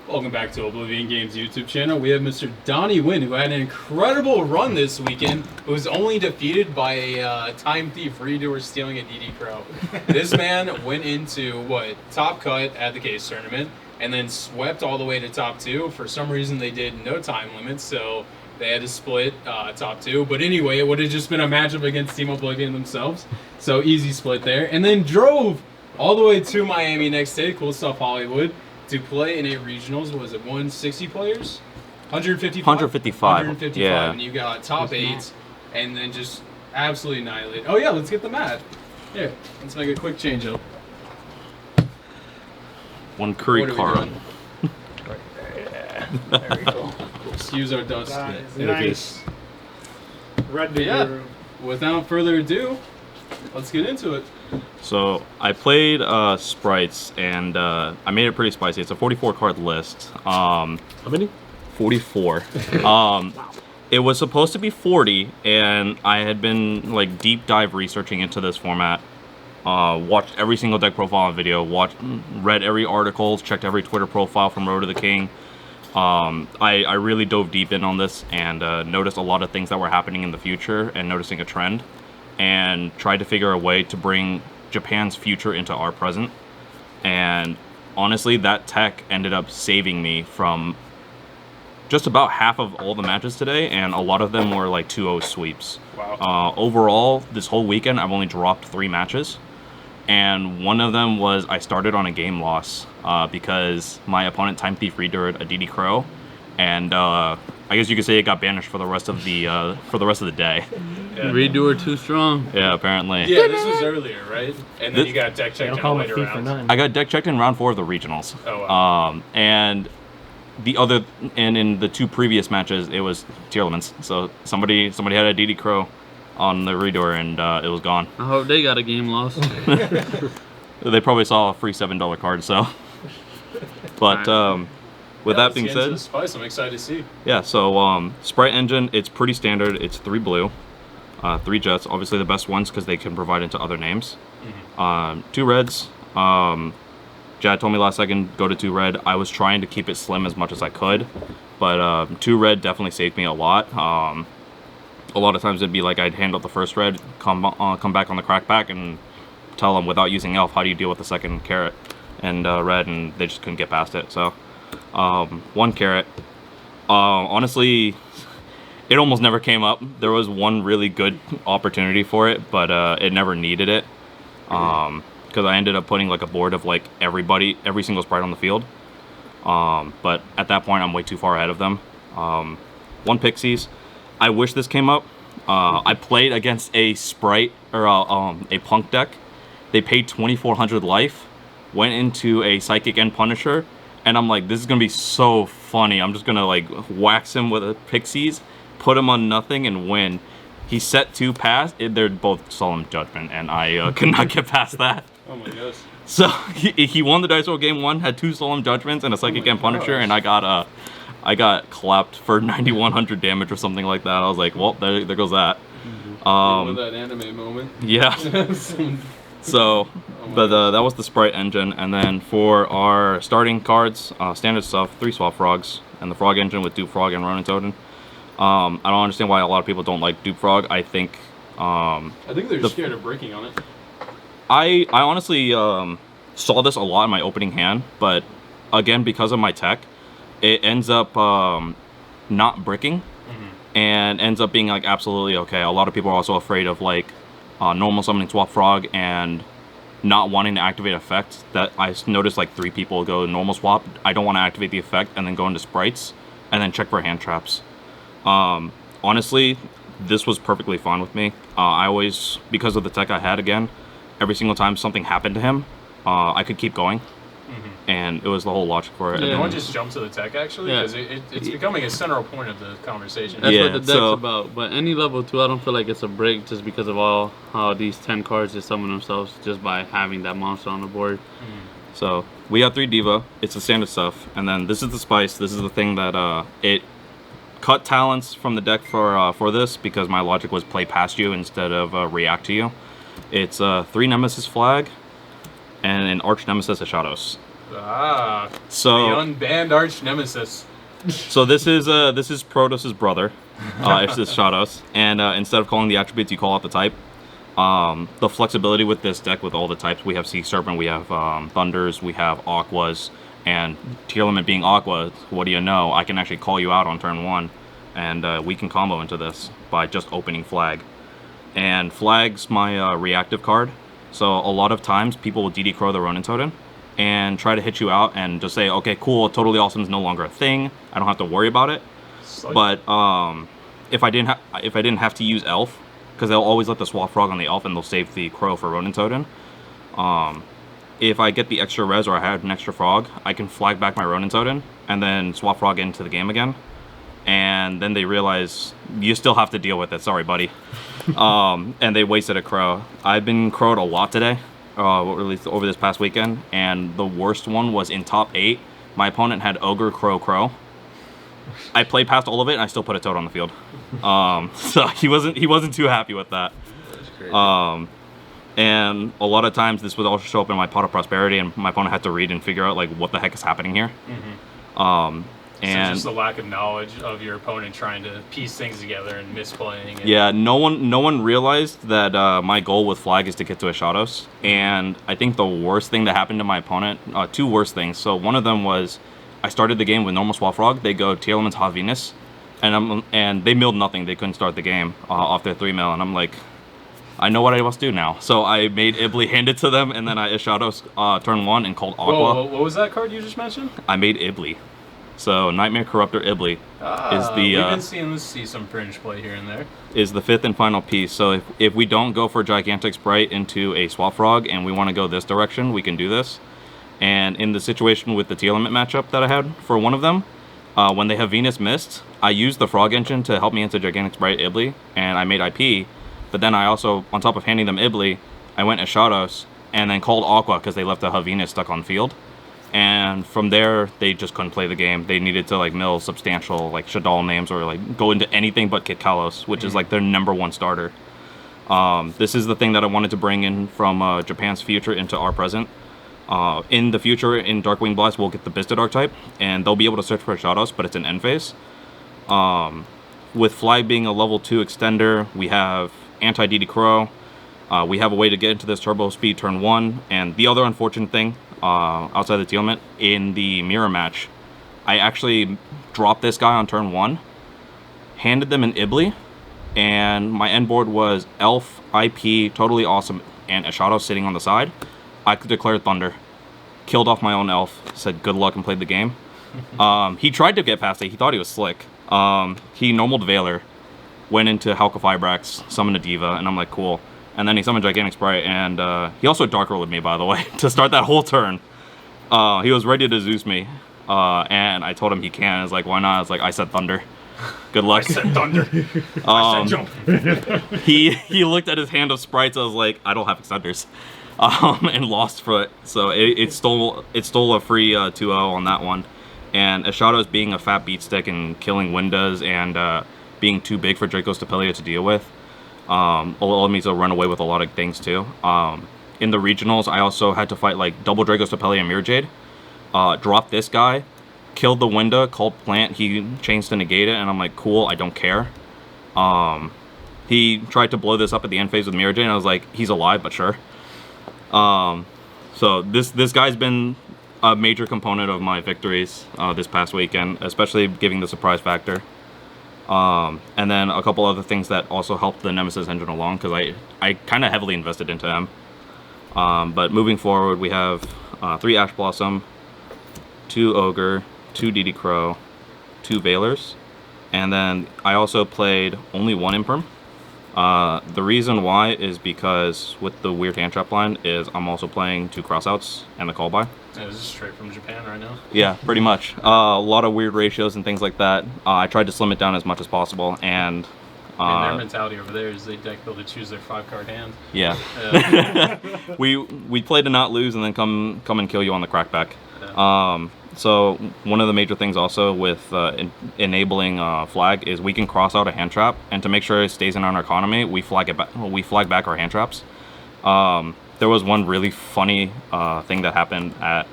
Welcome back to Oblivion Games YouTube channel. We have Mr. Donny Nguyen, who had an incredible run this weekend. It was only defeated by a time thief redoer stealing a DD Crow. This man went into, top cut at the case tournament, and then swept all the way to top 2. For some reason, they did no time limits, so they had to split top 2. But anyway, it would have just been a matchup against Team Oblivion themselves. So easy split there. And then drove all the way to Miami next day, Cool Stuff Hollywood, to play in a regionals. Was it 160 players? 155? 155, yeah. And you got top 8, and then just absolutely annihilate. Oh yeah, let's get the mat. Here, let's make a quick change up. One curry card. Right there, yeah. There we go. Excuse our dust. Nice. Red to yeah. Without further ado, let's get into it. So I played Sprites, and I made it pretty spicy. It's a 44 card list. How many? 44. It was supposed to be 40, and I had been like deep dive researching into this format. Watched every single deck profile and video. Read every article, checked every Twitter profile from Road to the King. I really dove deep in on this and noticed a lot of things that were happening in the future and noticing a trend, and tried to figure a way to bring Japan's future into our present. And honestly, that tech ended up saving me from just about half of all the matches today, and a lot of them were like 2-0 sweeps. Wow. Overall, this whole weekend, I've only dropped 3 matches. And one of them was I started on a game loss because my opponent time thief redored a DD Crow, and I guess you could say it got banished for the rest of the day. Yeah. Redoer too strong. Yeah, apparently. Yeah, this was earlier, right? And then you got deck checked in later rounds. I got deck checked in round 4 of the regionals. Oh wow. And in the 2 previous matches, it was tier limits. So somebody had a DD Crow on the redoer, and it was gone. I hope they got a game loss. They probably saw a free $7 card, so. But with that being said, Spice, I'm excited to see. Yeah, so Sprite engine, it's pretty standard. It's 3 blue, 3 jets, obviously the best ones because they can provide into other names. 2 reds. Jad told me last second, go to 2 red. I was trying to keep it slim as much as I could, but 2 red definitely saved me a lot. A lot of times it'd be like I'd handle the first red, come back on the crackback, and tell them without using elf, how do you deal with the second carrot and red, and they just couldn't get past it. So 1 carrot. Honestly, it almost never came up. There was one really good opportunity for it, but it never needed it. Because I ended up putting like a board of like every single Sprite on the field. But at that point, I'm way too far ahead of them. 1 Pixies. I wish this came up. I played against a Sprite, or a Punk deck. They paid 2,400 life, went into a Psychic and Punisher, and I'm like, this is gonna be so funny. I'm just gonna like wax him with a Pixies, put him on nothing, and win. He set 2 pass. They're both Solemn Judgment, and I could not get past that. Oh my gosh. So he won the Dice Roll game 1, had 2 Solemn Judgments and a Psychic and Punisher, and I got clapped for 9,100 damage or something like that. I was like, well, there goes that. That anime moment. Yeah. So, but that was the Sprite engine, and then for our starting cards, standard stuff, 3 Swap Frogs, and the Frog engine with Dupe Frog and Ronin Totem. I don't understand why a lot of people don't like Dupe Frog. I think they're just scared of breaking on it. I honestly saw this a lot in my opening hand, but again, because of my tech, it ends up not bricking, and ends up being like absolutely okay. A lot of people are also afraid of like normal summoning Swap Frog and not wanting to activate effect. That I noticed like 3 people go normal swap. I don't want to activate the effect and then go into Sprites and then check for hand traps. Honestly, this was perfectly fine with me. I always, because of the tech I had again, every single time something happened to him, I could keep going. And it was the whole logic for it. Yeah. You want to just jump to the tech, actually? Because it's becoming a central point of the conversation. That's what the deck's about. But any level 2, I don't feel like it's a break just because of how these 10 cards just summon themselves just by having that monster on the board. So we got 3 Diva. It's the standard stuff. And then this is the spice. This is the thing that it cut talents from the deck for this, because my logic was play past you instead of react to you. It's 3 Nemesis flag and an Arch Nemesis of Shadows. Ah, the So unbanned arch nemesis. so this is Protoss's brother. It's this Shadows, and instead of calling the attributes, you call out the type. The flexibility with this deck with all the types, we have Sea Serpent, we have Thunders, we have Aquas, and tier limit being Aqua, what do you know? I can actually call you out on turn 1, and we can combo into this by just opening Flag. And Flag's my reactive card, so a lot of times people will DD Crow the Ronin Totem and try to hit you out and just say, okay, cool, Totally Awesome is no longer a thing, I don't have to worry about it. But if I didn't have to use Elf, because they'll always let the Swap Frog on the Elf and they'll save the Crow for Ronin Totem. If I get the extra res or I have an extra Frog, I can flag back my Ronin Totem and then Swap Frog into the game again. And then they realize you still have to deal with it. Sorry, buddy. And they wasted a Crow. I've been crowed a lot today, at least over this past weekend. And the worst one was in top 8. My opponent had Ogre, Crow, Crow. I played past all of it and I still put a Toad on the field. So he wasn't too happy with that. That's crazy. And a lot of times this would also show up in my Pot of Prosperity, and my opponent had to read and figure out like what the heck is happening here. So And just the lack of knowledge of your opponent trying to piece things together and misplaying. And yeah, no one realized that my goal with Flag is to get to a Shadows. And I think the worst thing that happened to my opponent, 2 worst things. So one of them was I started the game with normal Swap Frog. They go Tier Elements Hot Venus, and they milled nothing. They couldn't start the game off their 3 mil, and I'm like, I know what I must do now. So I made Iblee hand it to them, and then I Shadows turn 1 and called Aqua. Whoa, what was that card you just mentioned? I made Iblee. So Nightmare Corruptor Iblee is the we've been seeing some fringe play here and there. is the 5th and final piece. So if we don't go for Gigantic Sprite into a Swap Frog and we want to go this direction, we can do this. And in the situation with the T-Element matchup that I had for one of them, when they have Venus Mist, I used the Frog Engine to help me into Gigantic Sprite Iblee, and I made IP. But then I also, on top of handing them Iblee, I went as Shadows and then called Aqua because they left the Venus stuck on field. And from there, they just couldn't play the game. They needed to like mill substantial like Shadal names or like go into anything but Kit Kalos, which is like their #1 starter. This is the thing that I wanted to bring in from Japan's future into our present. In the future, in Darkwing Blast, we'll get the Bisted archetype, and they'll be able to search for Shadows, but it's an end phase. With Flag being a level 2 extender, we have anti-DD Crow. We have a way to get into this turbo speed turn 1, and the other unfortunate thing, outside the T-Element, in the mirror match, I actually dropped this guy on turn 1, handed them an Iblee, and my end board was Elf, IP, Totally Awesome, and a Shadow sitting on the side. I declared Thunder, killed off my own Elf, said good luck and played the game. He tried to get past it, he thought he was slick. He normaled Veiler, went into Halka Fibrax, summoned a Diva, and I'm like, cool. And then he summoned Gigantic Sprite, and he also Dark Rolled me, by the way, to start that whole turn. He was ready to Zeus me, and I told him he can. I was like, why not? I was like, I said Thunder. Good luck. I said Thunder. I said jump. He looked at his hand of Sprites. I was like, I don't have extenders, and lost for it. So it stole a free 2-0 on that one. And Shadows being a fat beat stick and killing Windows and being too big for Draco Stapelia to deal with, allowed me to run away with a lot of things too. In the regionals, I also had to fight like double Draco Stapelia and Mirror Jade. Dropped this guy, killed the Winda, called Plant, he changed to negate it, and I'm like, cool, I don't care. He tried to blow this up at the end phase with Mirror Jade, and I was like, he's alive, but sure. So this guy's been a major component of my victories this past weekend, especially giving the surprise factor. And then a couple other things that also helped the Nemesis engine along, because I kind of heavily invested into him. But moving forward, we have 3 Ash Blossom, 2 Ogre, 2 DD Crow, 2 Veilers, and then I also played only 1 Imperm. The reason why is because with the weird hand trap line is I'm also playing 2 Crossouts and the Call By. Yeah, this is straight from Japan right now. Yeah, pretty much. A lot of weird ratios and things like that. I tried to slim it down as much as possible, and their mentality over there is they deck build to choose their 5-card hand. yeah. we play to not lose and then come and kill you on the crackback. Yeah. So one of the major things also with enabling Flag is we can cross out a hand trap, and to make sure it stays in our economy, we flag it back. We flag back our hand traps. There was one really funny thing that happened at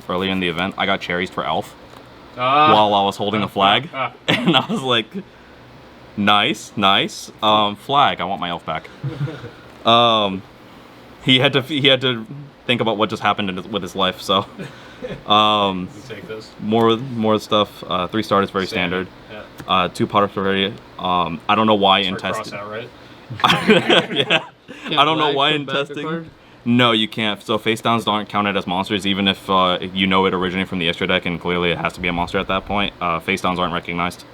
earlier in the event. I got cherries for Elf Ah. while I was holding a flag, and I was like, nice. Flag. I want my Elf back. He had to think about what just happened with his life. So, Take this. more stuff. 3 starters, very standard. Yeah. 2 Potter Ferrari. I don't know why in Cross testing. out, right? Yeah. I don't know why in testing. No, you can't. So face downs aren't counted as monsters, even if you know it originated from the extra deck, and clearly it has to be a monster at that point. Face downs aren't recognized.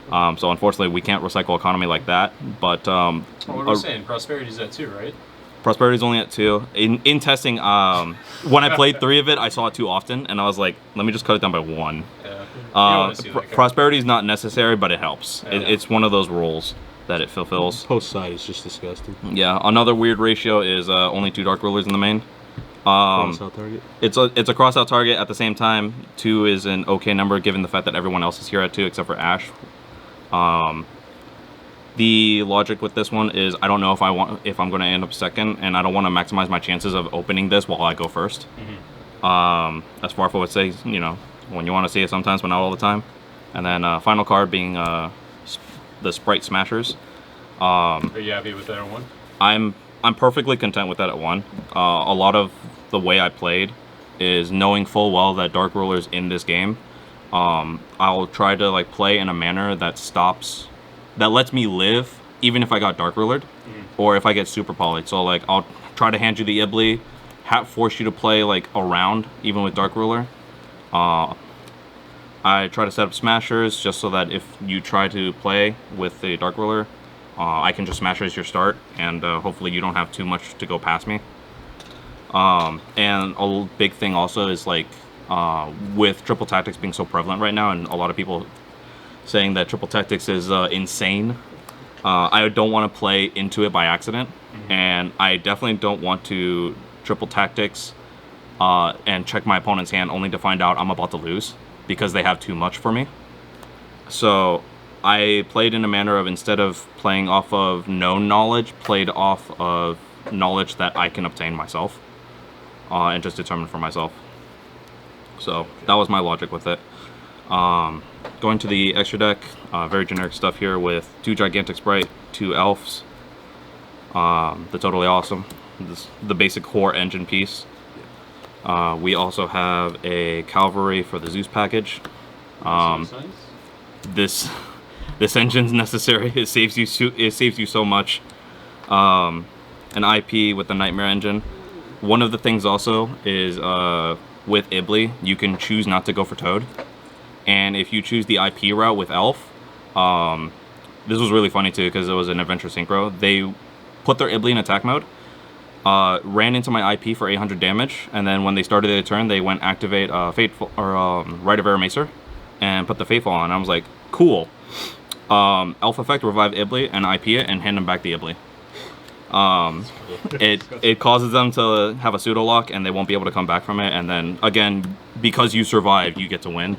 So unfortunately, we can't recycle economy like that. But What are we saying? Prosperity's at 2, right? Prosperity's only at 2. In testing, when I played 3 of it, I saw it too often, and I was like, let me just cut it down by 1. Yeah. Prosperity is not necessary, but it helps. Yeah. It's one of those rules that it fulfills. Post side is just disgusting. Yeah, another weird ratio is only 2 Dark Rulers in the main. Cross out target. It's a cross out target. At the same time, 2 is an okay number given the fact that everyone else is here at 2 except for Ash. The logic with this one is I don't know if I'm going to end up second, and I don't want to maximize my chances of opening this while I go first. As Farfo would say, you know, when you want to see it sometimes, but not all the time. And then final card being the Sprite Smashers. Are you happy with that at 1? I'm perfectly content with that at 1. A lot of the way I played is knowing full well that Dark Rulers in this game. I'll try to like play in a manner that lets me live, even if I got Dark Rulered, or if I get super polyed. So like I'll try to hand you the iblee, force you to play like around, even with Dark Ruler. I try to set up smashers just so that if you try to play with the Dark Ruler, I can just smash as your start, and hopefully you don't have too much to go past me. And a big thing also is like with triple tactics being so prevalent right now, and a lot of people saying that triple tactics is insane. I don't want to play into it by accident, and I definitely don't want to triple tactics and check my opponent's hand only to find out I'm about to lose because they have too much for me. So I played in a manner of, instead of playing off of known knowledge, played off of knowledge that I can obtain myself and just determine for myself. So that was my logic with it. Going to the extra deck, very generic stuff here with 2 Gigantic Sprite, 2 Elves. They're totally awesome. The basic core engine piece. We also have a Cavalry for the Zeus package. This engine's necessary. It saves you so much. An IP with the Nightmare engine. One of the things also is with iblee, you can choose not to go for Toad. And if you choose the IP route with Elf, this was really funny too because it was an adventure synchro. They put their iblee in attack mode, ran into my IP for 800 damage, and then when they started their turn, they went activate Fateful or Rite of Eremacer, and put the Fateful on. I was like, cool. Elf effect, revive iblee and IP it, and hand them back the iblee. It causes them to have a pseudo lock, and they won't be able to come back from it. And then again, because you survived, you get to win.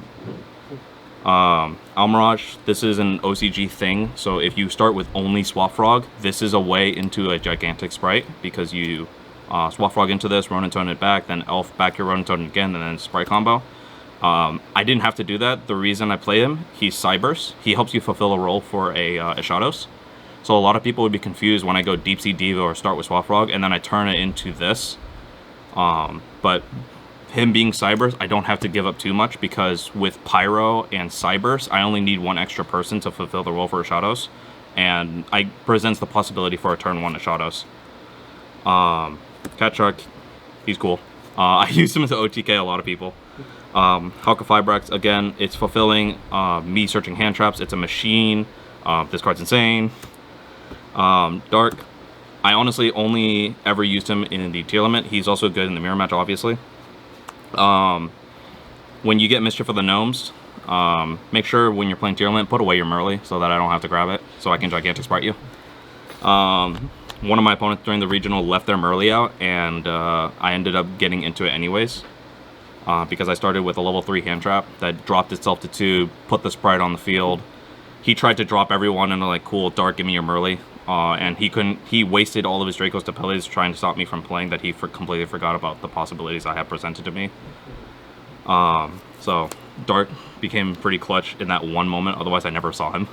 Almirage, this is an OCG thing, so if you start with only Swap Frog, this is a way into a Gigantic Sprite, because you Swap Frog into this, Ronin Totem it back, then Elf back your Ronin Totem again, and then Sprite combo. I didn't have to do that. The reason I play him, he's Cyburst. He helps you fulfill a role for a Shadows. So a lot of people would be confused when I go Deep Sea Diva or start with Swap Frog, and then I turn it into this. But him being Cyburst, I don't have to give up too much, because with Pyro and Cyburst, I only need 1 extra person to fulfill the role for Shadows, and I presents the possibility for a turn 1 at Shadows. Cat Shark, he's cool. I use him as an OTK a lot of people. Halka Fibrax, again, it's fulfilling me searching hand traps. It's a machine. This card's insane. Dark, I honestly only ever used him in the tier limit. He's also good in the mirror match, obviously. When you get Mischief of the Gnomes, make sure when you're playing tier limit, put away your Merly so that I don't have to grab it, so I can Gigantic Sprite you. One of my opponents during the regional left their Merly out, and I ended up getting into it anyways. Because I started with a level 3 hand trap that dropped itself to 2, put the Sprite on the field. He tried to drop everyone, and they're like, cool, Dark, give me your Merly. and he wasted all of his Dracos to Pele's trying to stop me from playing that he completely forgot about the possibilities I had presented to me. So Dark became pretty clutch in that one moment, otherwise I never saw him.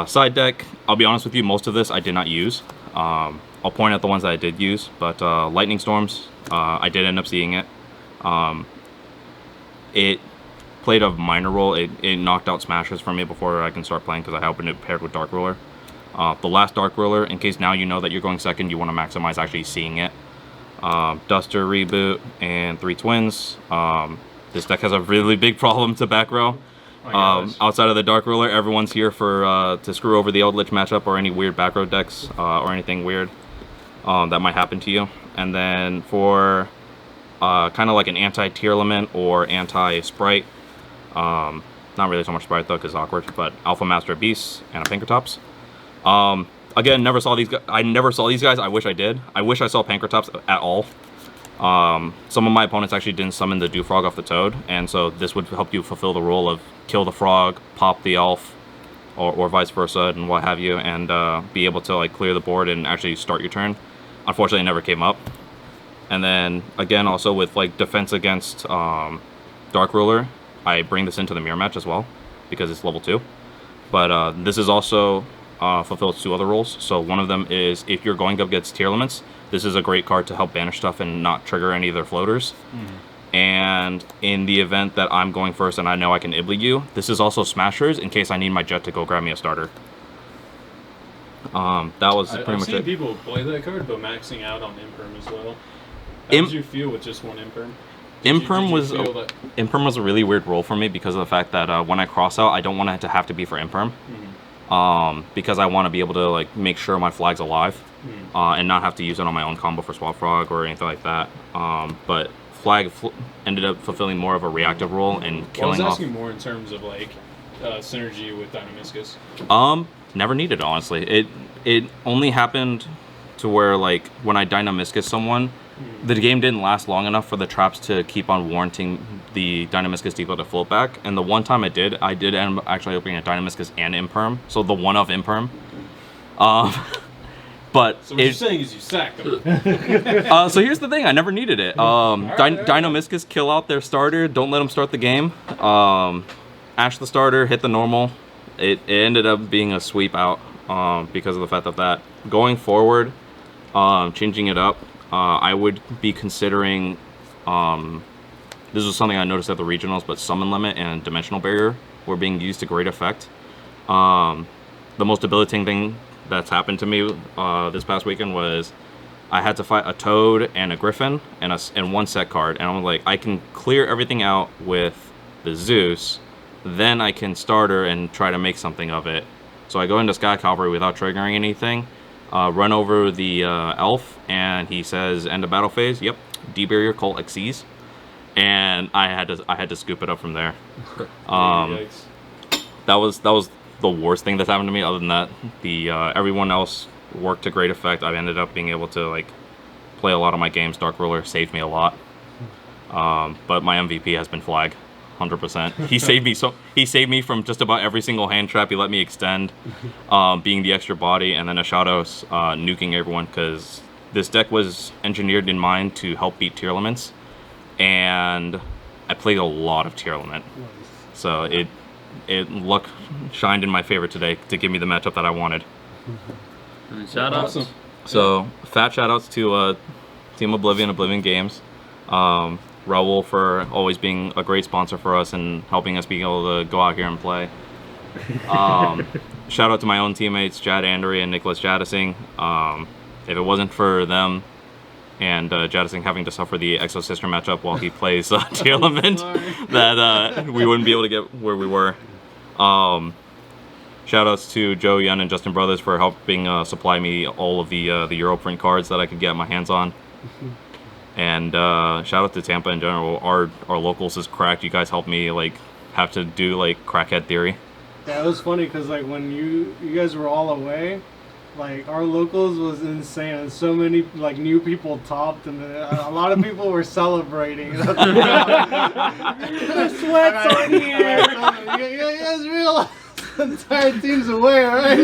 Side deck, I'll be honest with you, most of this I did not use. I'll point out the ones that I did use, but Lightning Storms, I did end up seeing it. It played a minor role. It knocked out Smashers for me before I can start playing because I opened it paired with Dark Ruler. The last Dark Ruler, in case now you know that you're going second, you want to maximize actually seeing it. Duster, Reboot, and 3 Twins. This deck has a really big problem to back row. Outside of the Dark Ruler, everyone's here for to screw over the Eldritch matchup or any weird back row decks or anything weird that might happen to you. And then for kind of like an anti-tier element or anti-Sprite, not really so much Sprite though because awkward, but Alpha Master Beasts and a Pankratops. Again, never saw these guys. I never saw these guys. I wish I did. I wish I saw Pankratops at all. Some of my opponents actually didn't summon the Frog off the Toad, and so this would help you fulfill the role of kill the frog, pop the elf, or vice versa, and what have you, and be able to like clear the board and actually start your turn. Unfortunately, it never came up. And then again, also with like defense against Dark Ruler, I bring this into the mirror match as well because it's level 2. But this is also fulfills 2 other roles. So one of them is if you're going up against tier elements, this is a great card to help banish stuff and not trigger any of their floaters. And in the event that I'm going first and I know I can iblee you, this is also Smashers in case I need my Jet to go grab me a starter. That was pretty much it. I've seen people play that card, but maxing out on Imperm as well. How did you feel with just one Imperm? Imperm was a really weird role for me because of the fact that when I cross out, I don't want it to have to be for Imperm. Because I want to be able to like make sure my flag's alive and not have to use it on my own combo for Swap Frog or anything like that. But Flag ended up fulfilling more of a reactive role and killing off. I was asking more in terms of like synergy with Dynamiscus. Never needed, honestly. It only happened to where like when I Dynamiscus someone, the game didn't last long enough for the traps to keep on warranting the Dynamiscus Depot to float back. And the one time I did end up actually opening a Dynamiscus and Imperm, so the one of Imperm. But so what you're saying is you sacked them. So here's the thing, I never needed it. Dynamiscus kill out their starter, don't let them start the game. Ash the starter, hit the normal. It ended up being a sweep out because of the fact of that. Going forward, changing it up, I would be considering, this was something I noticed at the regionals, but Summon Limit and Dimensional Barrier were being used to great effect. The most debilitating thing that's happened to me this past weekend was I had to fight a Toad and a Griffin and one set card, and I'm like, I can clear everything out with the Zeus, then I can starter and try to make something of it. So I go into Sky Cavalry without triggering anything, run over the elf, and he says end of battle phase. Yep, D-Barrier Cult Xyz, and I had to scoop it up from there. That was the worst thing that's happened to me. Other than that, everyone else worked to great effect. I ended up being able to like play a lot of my games. Dark Ruler saved me a lot, but my MVP has been Flag. 100%. He saved me from just about every single hand trap. He let me extend, being the extra body, and then Ashados nuking everyone because this deck was engineered in mind to help beat tier elements, and I played a lot of tier element, so luck shined in my favor today to give me the matchup that I wanted. Shout outs. Awesome. So fat shout outs to Team Oblivion Games. Raul for always being a great sponsor for us and helping us be able to go out here and play. Shout out to my own teammates, Jad Andry and Nicholas Jadising. If it wasn't for them and Jadising having to suffer the Exo Sister matchup while he plays tier element, that we wouldn't be able to get where we were. Shout outs to Joe Yun and Justin Brothers for helping supply me all of the Europrint cards that I could get my hands on. And shout out to Tampa in general. Our locals is cracked. You guys helped me like have to do like crackhead theory. Yeah, it was funny because like when you guys were all away, like our locals was insane. And so many like new people topped, and a lot of people were celebrating. The sweats on here. You guys realize? entire team's away, right?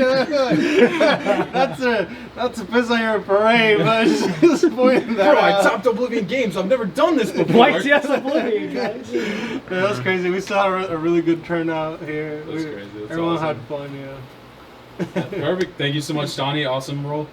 Not to piss on your parade, but just pointing that Bro, I out. topped Oblivion games. I've never done this before. White yes, Oblivion, guys. Yeah, that was crazy. We saw a really good turnout here. That's crazy. That's Everyone awesome. had fun, yeah. Perfect. Thank you so much, Donnie. Awesome roll.